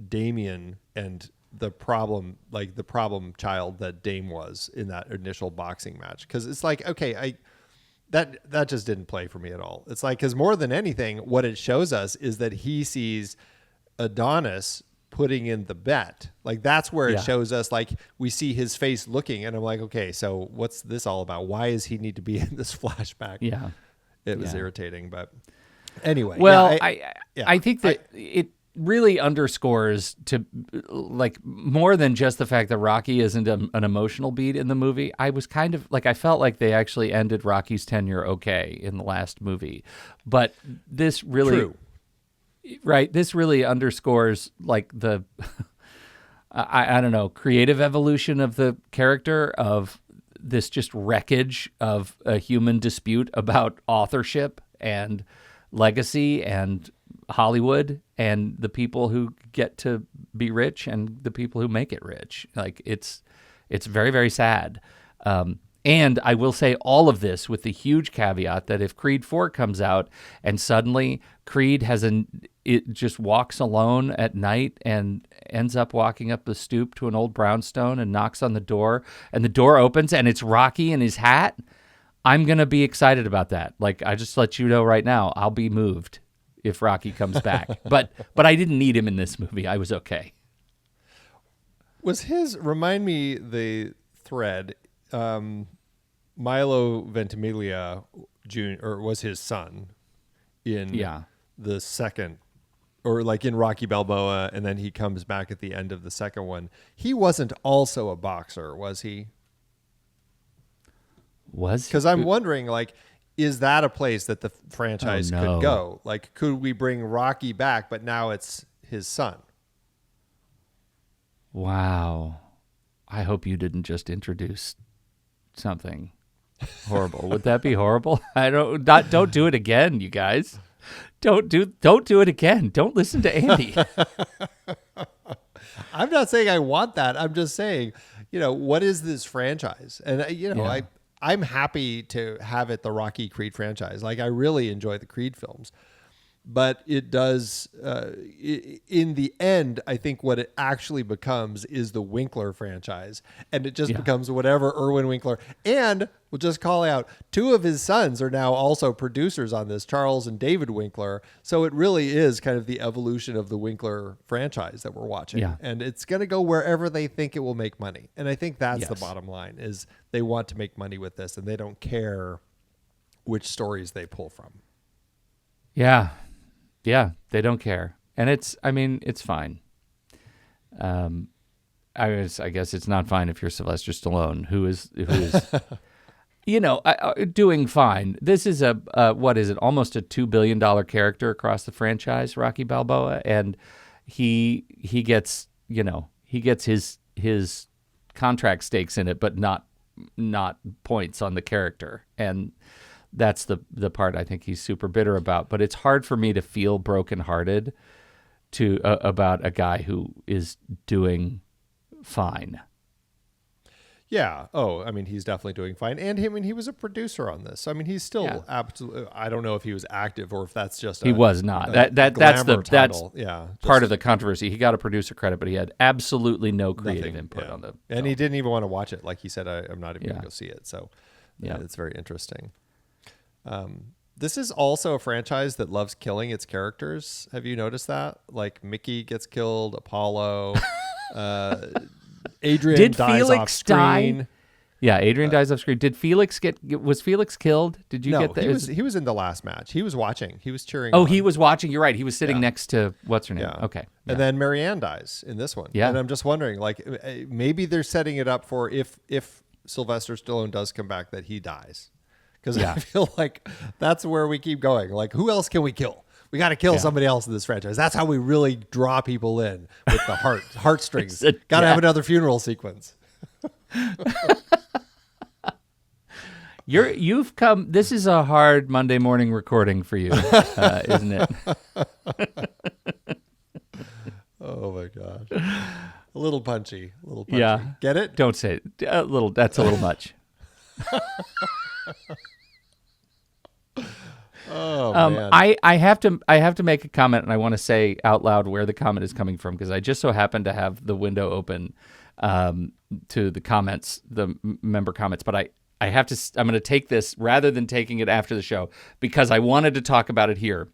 Damian and the problem child that Dame was in that initial boxing match. Because it's like, okay, that just didn't play for me at all. It's like, because more than anything, what it shows us is that he sees Adonis putting in the bet. Like, that's where it shows us, like, we see his face looking, and I'm like, okay, so what's this all about? Why does he need to be in this flashback? Yeah. It was irritating, but anyway. Well, I think that it really underscores to, like, more than just the fact that Rocky isn't an emotional beat in the movie. I was kind of like, I felt like they actually ended Rocky's tenure okay in the last movie, but this really, right? This really underscores, like, the I don't know, creative evolution of the character, of this just wreckage of a human dispute about authorship and legacy and Hollywood and the people who get to be rich and the people who make it rich. Like, it's very, very sad. And I will say all of this with the huge caveat that if Creed 4 comes out and suddenly Creed it just walks alone at night and ends up walking up the stoop to an old brownstone and knocks on the door, and the door opens and it's Rocky in his hat, I'm going to be excited about that. Like, I just let you know right now, I'll be moved if Rocky comes back. But I didn't need him in this movie. I was okay. Remind me the thread, Milo Ventimiglia Jr. or was his son in the second, or like in Rocky Balboa, and then he comes back at the end of the second one. He wasn't also a boxer, was he? Because I'm wondering, like, is that a place that the franchise could go? Like, could we bring Rocky back, but now it's his son? Wow. I hope you didn't just introduce something horrible. Would that be horrible? Don't do it again, you guys. Don't do it again. Don't listen to Andy. I'm not saying I want that. I'm just saying, what is this franchise? And I'm happy to have it the Rocky Creed franchise. Like I really enjoy the Creed films. But it does, in the end, I think what it actually becomes is the Winkler franchise. And it just becomes whatever Irwin Winkler. And we'll just call out, 2 of his sons are now also producers on this, Charles and David Winkler. So it really is kind of the evolution of the Winkler franchise that we're watching. Yeah. And it's going to go wherever they think it will make money. And I think that's the bottom line, is they want to make money with this and they don't care which stories they pull from. Yeah. Yeah, they don't care. And it's fine. I guess it's not fine if you're Sylvester Stallone, who is doing fine. This is what is it? Almost a $2 billion character across the franchise, Rocky Balboa, and he gets his contract stakes in it, but not points on the character. And that's the part I think he's super bitter about. But it's hard for me to feel brokenhearted about a guy who is doing fine. Yeah. Oh, I mean, he's definitely doing fine. And he was a producer on this. I mean, he's still absolutely. I don't know if he was active or if that's just he was not. That's part of the controversy. He got a producer credit, but he had absolutely no creative input on the. And he didn't even want to watch it. Like he said, I'm not even going to go see it. So it's very interesting. This is also a franchise that loves killing its characters. Have you noticed that? Like Mickey gets killed, Apollo, Adrian dies off screen. Die? Yeah, Adrian dies off screen. Was Felix killed? Did you get that? He was in the last match. He was watching. He was cheering. Oh, he was watching. You're right. He was sitting next to what's her name? Yeah. Okay. And then Marianne dies in this one. Yeah. And I'm just wondering, like, maybe they're setting it up for if Sylvester Stallone does come back, that he dies. Because I feel like that's where we keep going. Like, who else can we kill? We got to kill somebody else in this franchise. That's how we really draw people in with the heartstrings. Got to have another funeral sequence. You've come. This is a hard Monday morning recording for you, isn't it? Oh my gosh, a little punchy. Yeah, get it? Don't say it. A little. That's a little much. Oh man. I have to make a comment, and I want to say out loud where the comment is coming from, because I just so happen to have the window open to the comments, the member comments. But I'm going to take this rather than taking it after the show, because I wanted to talk about it here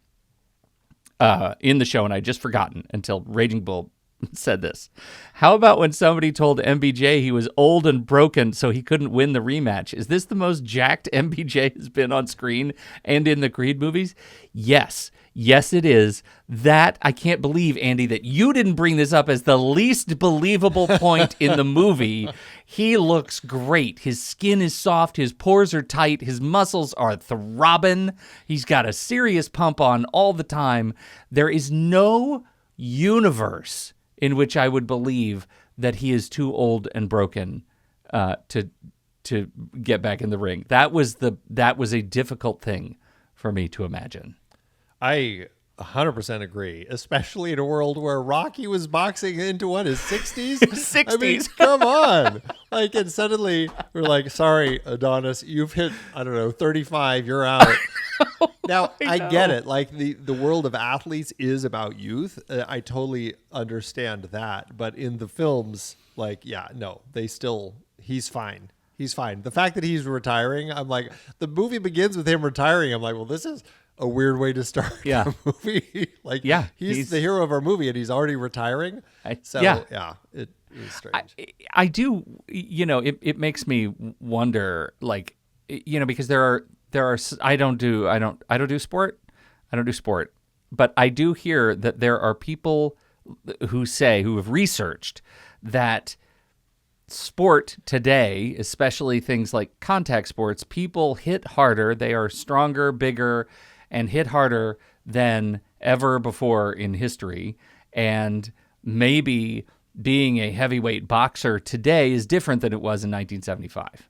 in the show, and I just forgotten until Raging Bull said this. How about when somebody told MBJ he was old and broken so he couldn't win the rematch? Is this the most jacked MBJ has been on screen and in the Creed movies? Yes, it is. That I can't believe, Andy, that you didn't bring this up as the least believable point in the movie. He looks great. His skin is soft. His pores are tight. His muscles are throbbing. He's got a serious pump on all the time. There is no universe in which I would believe that he is too old and broken to get back in the ring. That was a difficult thing for me to imagine. I 100% agree, especially in a world where Rocky was boxing into his 60s. 60s. I mean, come on. Like, and suddenly we're like, sorry, Adonis, you've hit, 35, you're out. Now, I get it. Like, the world of athletes is about youth. I totally understand that. But in the films, he's fine. He's fine. The fact that he's retiring, I'm like, the movie begins with him retiring. I'm like, well, this is a weird way to start a movie. He's the hero of our movie and he's already retiring. It is strange. I do, it makes me wonder, because there are I don't do sport, but I do hear that there are people who have researched that sport today, especially things like contact sports, people hit harder. They are stronger, bigger, and hit harder than ever before in history. And maybe being a heavyweight boxer today is different than it was in 1975.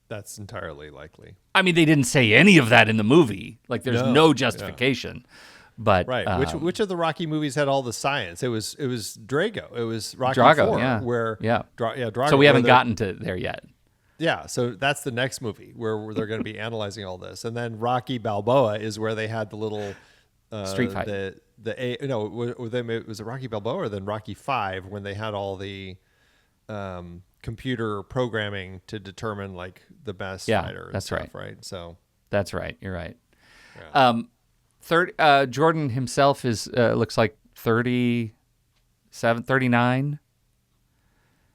That's entirely likely. I mean, they didn't say any of that in the movie. Like, there's no justification. But right, which of the Rocky movies had all the science? It was Drago. It was Rocky Drago, IV, Drago. Drago. So we haven't gotten to there yet. Yeah, so that's the next movie where they're going to be analyzing all this, and then Rocky Balboa is where they had the little Street fight. Was it Rocky Balboa or then Rocky 5 when they had all the computer programming to determine like the best fighter. And that's stuff, right. So that's right. You're right. yeah. Jordan himself is looks like 37, 39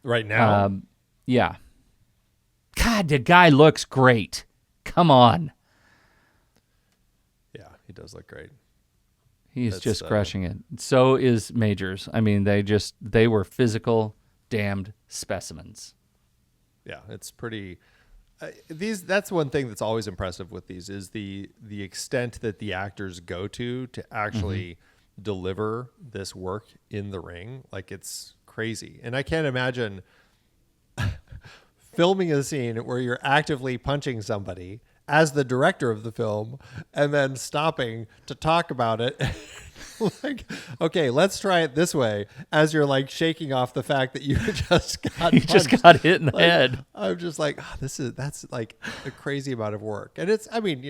right now. Yeah. God, the guy looks great. Come on. Yeah, he does look great. He's just crushing it. So is Majors. I mean, they were physical, damned specimens. Yeah, it's pretty. That's one thing that's always impressive with these is the extent that the actors go to actually deliver this work in the ring. Like, it's crazy, and I can't imagine filming a scene where you're actively punching somebody as the director of the film and then stopping to talk about it. Like, okay, let's try it this way, as you're like shaking off the fact that you just got just got hit in the head. I'm just like, that's like a crazy amount of work. And it's, I mean,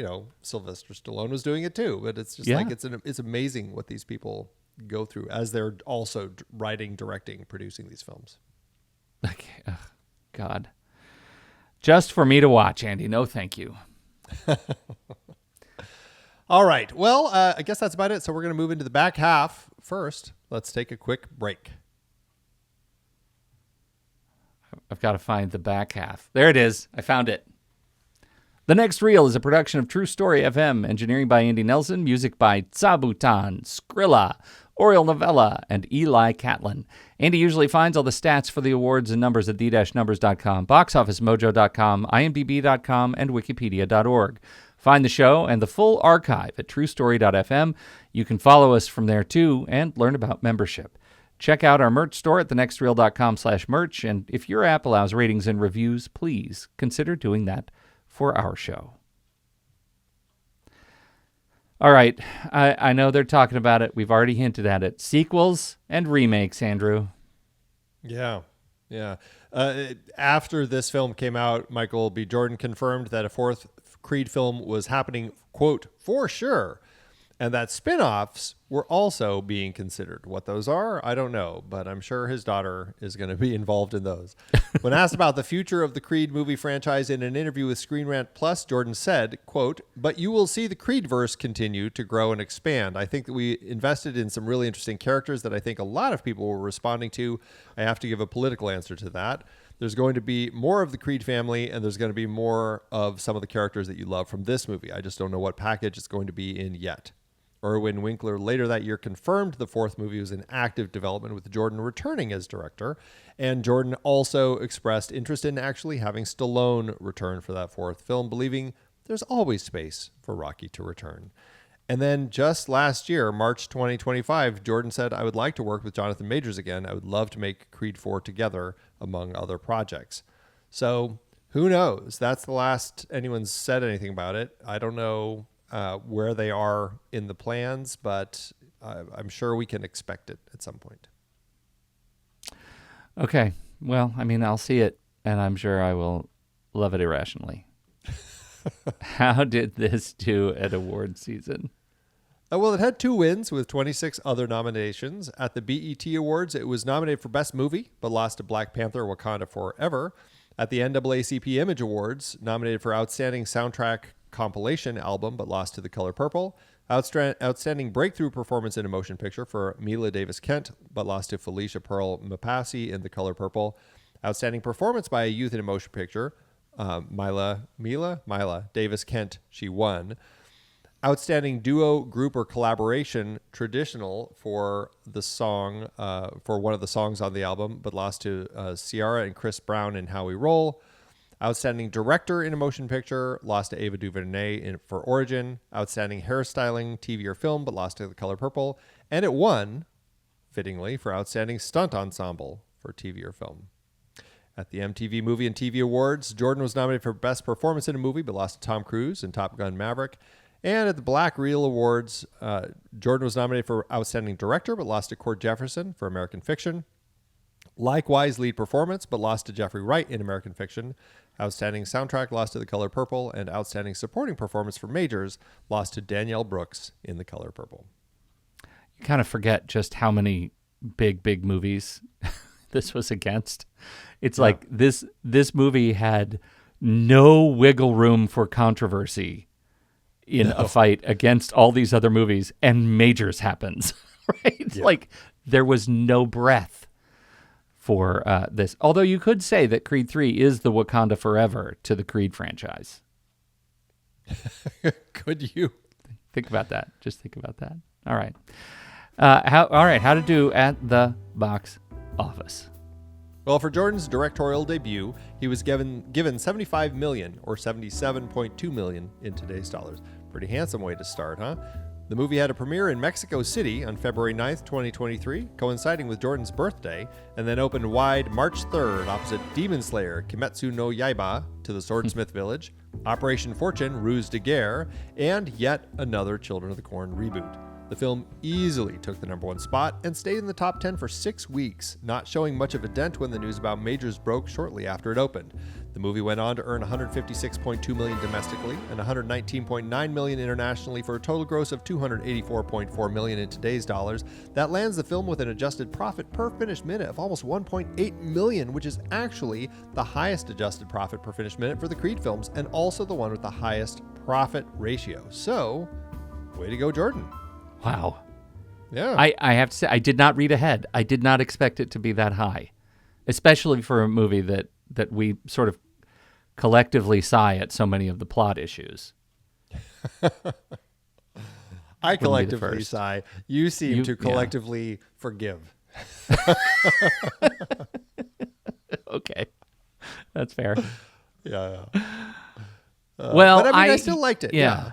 Sylvester Stallone was doing it too, but it's just like, it's amazing what these people go through as they're also writing, directing, producing these films. Okay. God. Just for me to watch, Andy. No, thank you. All right. Well, I guess that's about it. So we're going to move into the back half. First, let's take a quick break. I've got to find the back half. There it is. I found it. The Next Reel is a production of True Story FM, engineering by Andy Nelson, music by Tsabutan, Skrilla, Oriel Novella, and Eli Catlin. Andy usually finds all the stats for the awards and numbers at the-numbers.com, boxofficemojo.com, imdb.com, and wikipedia.org. Find the show and the full archive at truestory.fm. You can follow us from there too and learn about membership. Check out our merch store at thenextreel.com/merch, and if your app allows ratings and reviews, please consider doing that for our show. All right, I know they're talking about it. We've already hinted at it. Sequels and remakes, Andrew. Yeah. After this film came out, Michael B. Jordan confirmed that a fourth Creed film was happening, quote, for sure, and that spin-offs were also being considered. What those are, I don't know, but I'm sure his daughter is going to be involved in those. When asked about the future of the Creed movie franchise in an interview with Screen Rant Plus, Jordan said, quote, but you will see the Creedverse continue to grow and expand. I think that we invested in some really interesting characters that I think a lot of people were responding to. I have to give a political answer to that. There's going to be more of the Creed family, and there's going to be more of some of the characters that you love from this movie. I just don't know what package it's going to be in yet. Erwin Winkler later that year confirmed the fourth movie was in active development, with Jordan returning as director. And Jordan also expressed interest in actually having Stallone return for that fourth film, believing there's always space for Rocky to return. And then just last year, March 2025, Jordan said, I would like to work with Jonathan Majors again. I would love to make Creed 4 together, among other projects. So who knows? That's the last anyone's said anything about it. I don't know where they are in the plans, but I'm sure we can expect it at some point. Okay. Well, I mean, I'll see it, and I'm sure I will love it irrationally. How did this do at award season? Well, it had 2 wins with 26 other nominations. At the BET Awards, it was nominated for Best Movie, but lost to Black Panther: Wakanda Forever. At the NAACP Image Awards, nominated for Outstanding Soundtrack Compilation Album, but lost to The Color Purple. Outstanding Breakthrough Performance in a Motion Picture for Mila Davis Kent, but lost to Felicia Pearl Mapasi in The Color Purple. Outstanding Performance by a Youth in a Motion Picture, Mila Davis Kent, she won. Outstanding Duo, Group, or Collaboration Traditional for the song, for one of the songs on the album, but lost to Ciara and Chris Brown in How We Roll. Outstanding Director in a Motion Picture, lost to Ava DuVernay for Origin. Outstanding Hairstyling, TV or Film, but lost to The Color Purple. And it won, fittingly, for Outstanding Stunt Ensemble for TV or Film. At the MTV Movie and TV Awards, Jordan was nominated for Best Performance in a Movie, but lost to Tom Cruise in Top Gun Maverick. And at the Black Reel Awards, Jordan was nominated for Outstanding Director, but lost to Cord Jefferson for American Fiction. Likewise, Lead Performance, but lost to Jeffrey Wright in American Fiction. Outstanding soundtrack lost to The Color Purple, and outstanding supporting performance for Majors lost to Danielle Brooks in The Color Purple. You kind of forget just how many big movies this was against. It's like this movie had no wiggle room for controversy in a fight against all these other movies, and Majors happens, right? Yeah. Like there was no breath for this. Although you could say that Creed 3 is the Wakanda Forever to the Creed franchise. Could you? Think about that. Just think about that. All right. How to do at the box office. Well, for Jordan's directorial debut, he was given $75 million or $77.2 million in today's dollars. Pretty handsome way to start, huh? The movie had a premiere in Mexico City on February 9th, 2023, coinciding with Jordan's birthday, and then opened wide March 3rd opposite Demon Slayer Kimetsu no Yaiba to the Swordsmith Village, Operation Fortune Ruse de Guerre, and yet another Children of the Corn reboot. The film easily took the #1 spot and stayed in the top 10 for 6 weeks, not showing much of a dent when the news about Majors broke shortly after it opened. The movie went on to earn $156.2 million domestically and $119.9 million internationally for a total gross of $284.4 million in today's dollars. That lands the film with an adjusted profit per finished minute of almost $1.8 million, which is actually the highest adjusted profit per finished minute for the Creed films and also the one with the highest profit ratio. So, way to go, Jordan. Wow. Yeah. I have to say, I did not read ahead. I did not expect it to be that high, especially for a movie that we sort of collectively sigh at so many of the plot issues. I collectively sigh. You seem to collectively forgive. Okay. That's fair. Yeah. Well, but I still liked it. Yeah.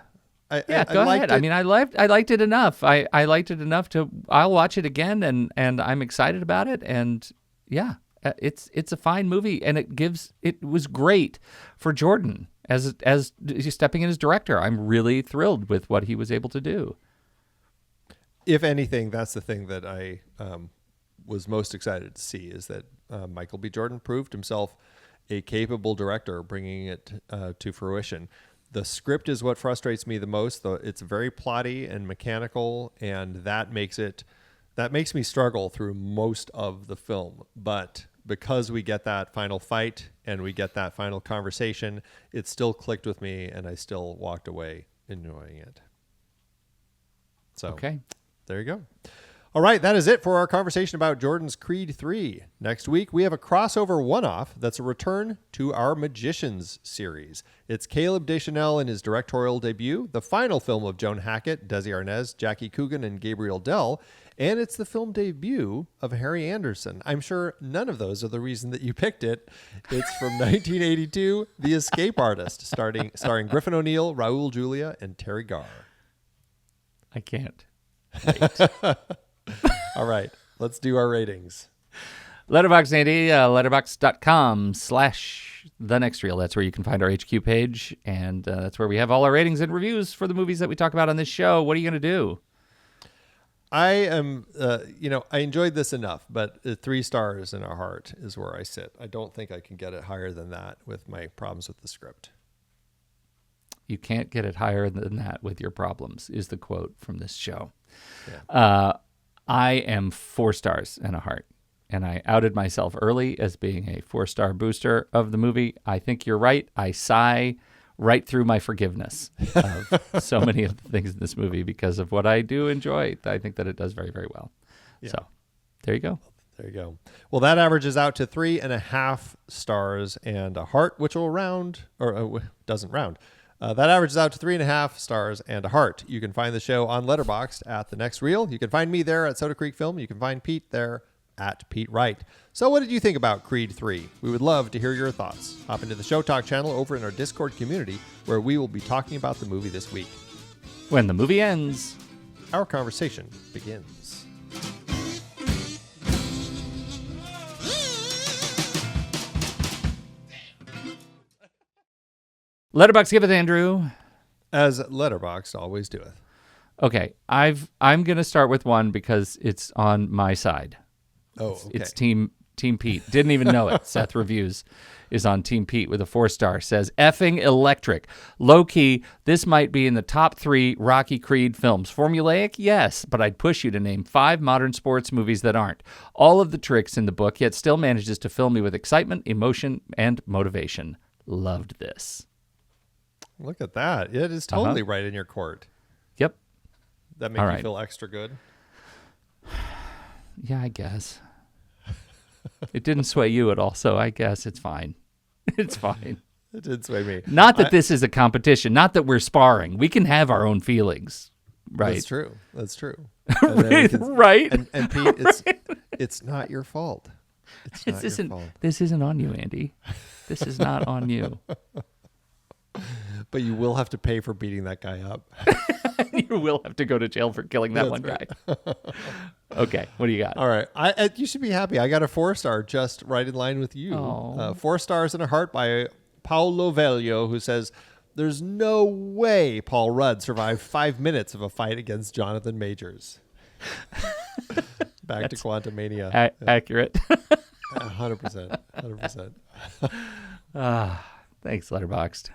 I go ahead. I mean, I liked it enough. I liked it enough to. I'll watch it again, and I'm excited about it. And yeah, it's a fine movie, and it was great for Jordan as stepping in as director. I'm really thrilled with what he was able to do. If anything, that's the thing that I was most excited to see is that Michael B. Jordan proved himself a capable director, bringing it to fruition. The script is what frustrates me the most, though. It's very plotty and mechanical, and that makes me struggle through most of the film. But because we get that final fight and we get that final conversation, it still clicked with me, and I still walked away enjoying it. So, okay, there you go. All right, that is it for our conversation about Jordan's Creed 3. Next week, we have a crossover one-off that's a return to our Magicians series. It's Caleb Deschanel in his directorial debut, the final film of Joan Hackett, Desi Arnaz, Jackie Coogan, and Gabriel Dell, and it's the film debut of Harry Anderson. I'm sure none of those are the reason that you picked it. It's from 1982, The Escape Artist, starring Griffin O'Neill, Raul Julia, and Terry Garr. I can't wait. All right, let's do our ratings. Letterboxd, Andy, letterboxd.com/thenextreel. That's where you can find our HQ page, and that's where we have all our ratings and reviews for the movies that we talk about on this show. What are you going to do? I am, I enjoyed this enough, but 3 stars in our heart is where I sit. I don't think I can get it higher than that with my problems with the script. You can't get it higher than that with your problems, is the quote from this show. Yeah. I am 4 stars and a heart, and I outed myself early as being a 4-star booster of the movie. I think you're right. I sigh right through my forgiveness of so many of the things in this movie because of what I do enjoy. I think that it does very, very well. Yeah. So there you go. There you go. Well, that averages out to 3.5 stars and a heart, which will round, or doesn't round. That averages out to 3.5 stars and a heart. You can find the show on Letterboxd at The Next Reel. You can find me there at Soda Creek Film. You can find Pete there at Pete Wright. So what did you think about Creed 3? We would love to hear your thoughts. Hop into the Show Talk channel over in our Discord community where we will be talking about the movie this week. When the movie ends, our conversation begins. Letterboxd giveth, Andrew. As Letterboxd always doeth. Okay, I'm going to start with one because it's on my side. Oh, okay. It's Team Team Pete. Didn't even know it. Seth Reviews is on Team Pete with a 4-star. Says, effing electric. Low key, this might be in the top 3 Rocky Creed films. Formulaic? Yes, but I'd push you to name 5 modern sports movies that aren't. All of the tricks in the book, yet still manages to fill me with excitement, emotion, and motivation. Loved this. Look at that. It is totally right in your court. Yep. That makes you feel extra good. Yeah, I guess. It didn't sway you at all, so I guess it's fine. It's fine. It did sway me. Not that this is a competition. Not that we're sparring. We can have our own feelings. Right. That's true. That's true. Right. And Pete, it's not your fault. It's not your fault. This isn't on you, Andy. This is not on you. But you will have to pay for beating that guy up. You will have to go to jail for killing that guy. Okay, what do you got? All right. You should be happy. I got a 4-star just right in line with you. 4 stars and a heart by Paolo Velio, who says, there's no way Paul Rudd survived 5 minutes of a fight against Jonathan Majors. Back to Quantumania. Accurate. 100%. 100%. Thanks, Letterboxd.